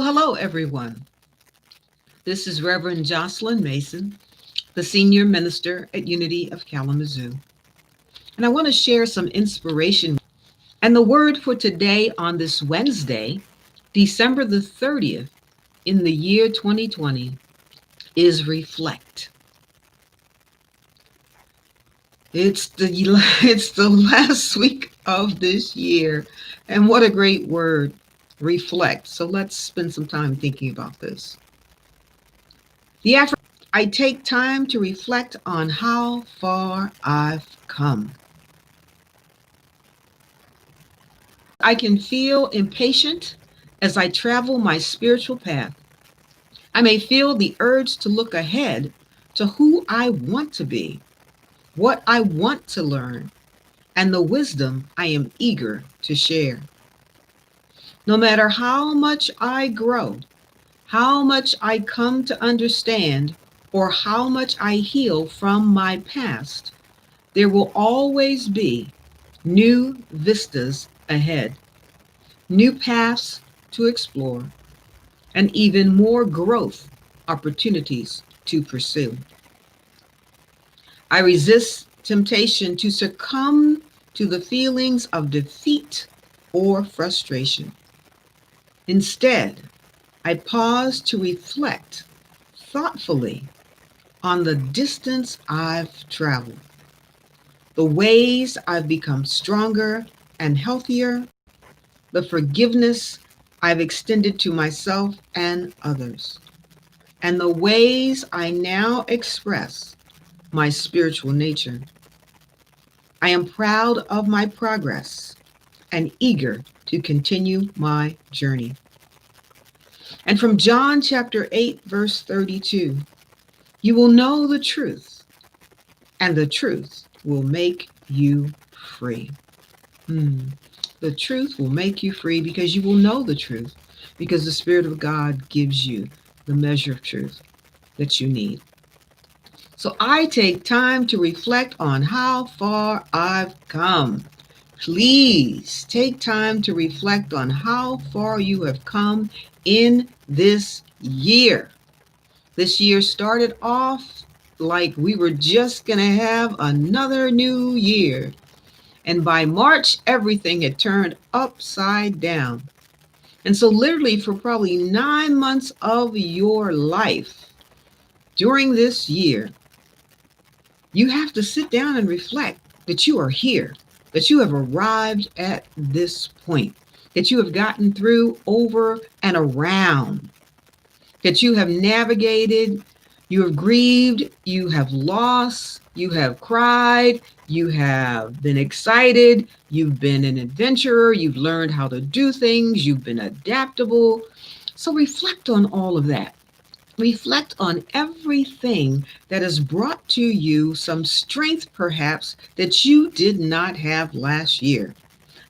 Hello everyone. This is Reverend Joslyn Mason, the Senior Minister at Unity of Kalamazoo. And I want to share some inspiration. And the word for today on this Wednesday, December the 30th, in the year 2020, is reflect. It's the last week of this year. And what a great word, reflect. So let's spend some time thinking about this. The I take time to reflect on how far I've come. I can feel impatient as I travel my spiritual path. I may feel the urge to look ahead to who I want to be, what I want to learn, and the wisdom I am eager to share. No matter how much I grow, how much I come to understand, or how much I heal from my past, there will always be new vistas ahead, new paths to explore, and even more growth opportunities to pursue. I resist temptation to succumb to the feelings of defeat or frustration. Instead, I pause to reflect thoughtfully on the distance I've traveled, the ways I've become stronger and healthier, the forgiveness I've extended to myself and others, and the ways I now express my spiritual nature. I am proud of my progress and eager to continue my journey. And from John chapter 8, verse 32, you will know the truth, and the truth will make you free. The truth will make you free because you will know the truth, because the Spirit of God gives you the measure of truth that you need. So I take time to reflect on how far I've come. Please take time to reflect on how far you have come in this year. This year started off like we were just going to have another new year. And by March, everything had turned upside down. And so, literally, for probably 9 months of your life during this year, you have to sit down and reflect that you are here, that you have arrived at this point, that you have gotten through over and around, that you have navigated, you have grieved, you have lost, you have cried, you have been excited, you've been an adventurer, you've learned how to do things, you've been adaptable. So reflect on all of that. Reflect on everything that has brought to you some strength, perhaps, that you did not have last year,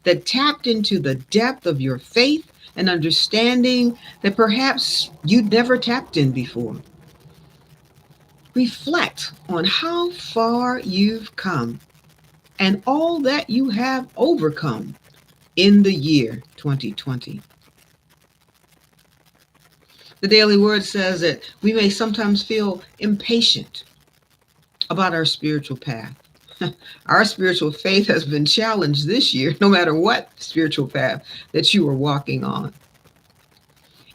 that tapped into the depth of your faith and understanding that perhaps you'd never tapped in before. Reflect on how far you've come and all that you have overcome in the year 2020. The Daily Word says that we may sometimes feel impatient about our spiritual path. Our spiritual faith has been challenged this year, no matter what spiritual path that you are walking on.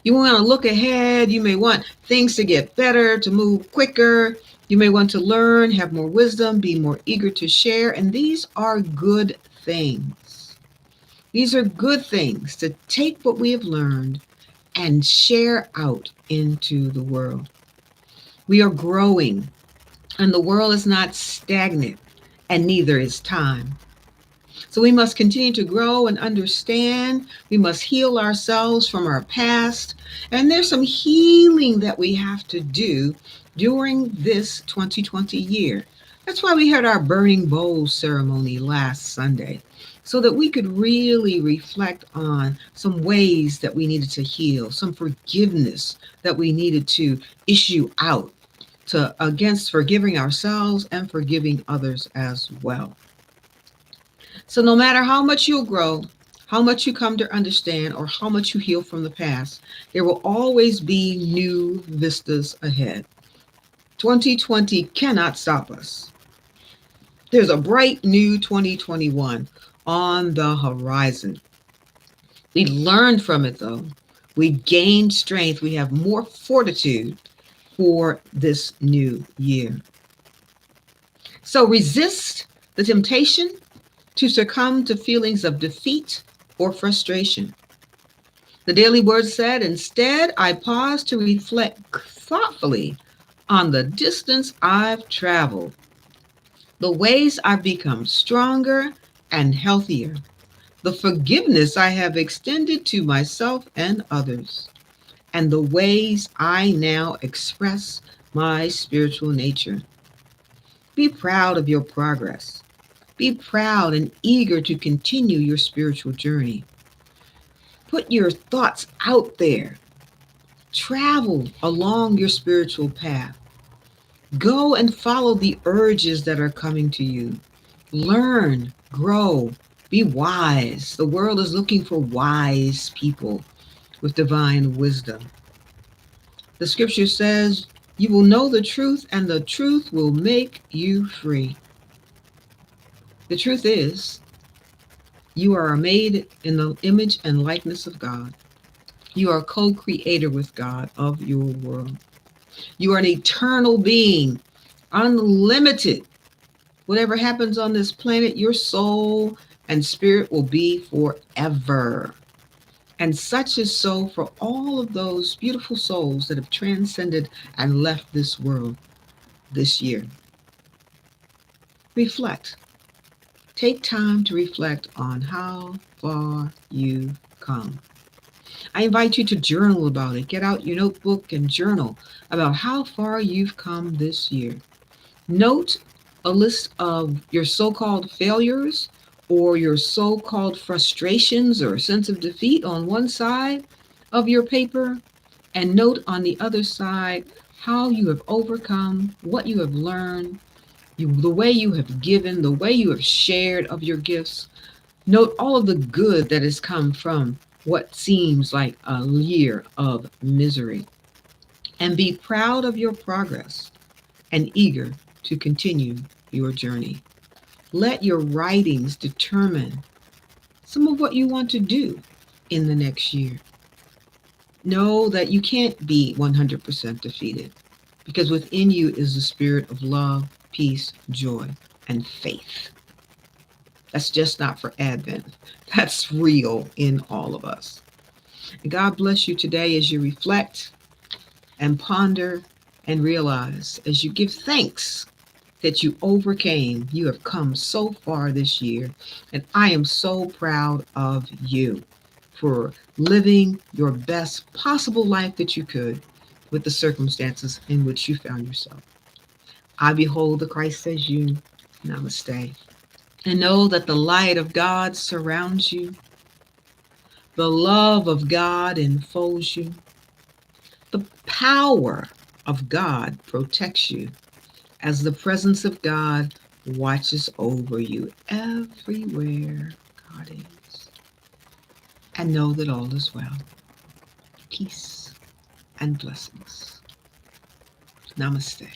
You want to look ahead. You may want things to get better, to move quicker. You may want to learn, have more wisdom, be more eager to share. And these are good things. These are good things to take what we have learned and share out into the world. We are growing, and the world is not stagnant, and neither is time. So we must continue to grow and understand. We must heal ourselves from our past. And there's some healing that we have to do during this 2020 year. That's why we had our burning bowl ceremony last Sunday, so that we could really reflect on some ways that we needed to heal, some forgiveness that we needed to issue out to against forgiving ourselves and forgiving others as well. So no matter how much you'll grow, how much you come to understand, or how much you heal from the past, there will always be new vistas ahead. 2020 cannot stop us. There's a bright new 2021 on the horizon. We learned from it though. We gained strength. We have more fortitude for this new year. So resist the temptation to succumb to feelings of defeat or frustration. The Daily Word said, instead, I pause to reflect thoughtfully on the distance I've traveled, the ways I've become stronger and healthier, the forgiveness I have extended to myself and others, and the ways I now express my spiritual nature. Be proud of your progress. Be proud and eager to continue your spiritual journey. Put your thoughts out there. Travel along your spiritual path. Go and follow the urges that are coming to you. Learn, grow, be wise. The world is looking for wise people with divine wisdom. The scripture says, you will know the truth, and the truth will make you free. The truth is, you are made in the image and likeness of God. You are a co-creator with God of your world. You are an eternal being, unlimited. Whatever happens on this planet, your soul and spirit will be forever. And such is so for all of those beautiful souls that have transcended and left this world this year. Reflect. Take time to reflect on how far you've come. I invite you to journal about it. Get out your notebook and journal about how far you've come this year. Note a list of your so-called failures or your so-called frustrations or sense of defeat on one side of your paper, and note on the other side how you have overcome, what you have learned, the way you have given, the way you have shared of your gifts. Note all of the good that has come from what seems like a year of misery. And be proud of your progress and eager to continue your journey. Let your writings determine some of what you want to do in the next year. Know that you can't be 100% defeated, because within you is the spirit of love, peace, joy, and faith. That's just not for Advent. That's real in all of us. And God bless you today as you reflect and ponder and realize, as you give thanks that you overcame. You have come so far this year, and I am so proud of you for living your best possible life that you could with the circumstances in which you found yourself. I behold the Christ as you. Namaste. And know that the light of God surrounds you. The love of God enfolds you. The power of God protects you, as the presence of God watches over you everywhere God is. And know that all is well. Peace and blessings. Namaste.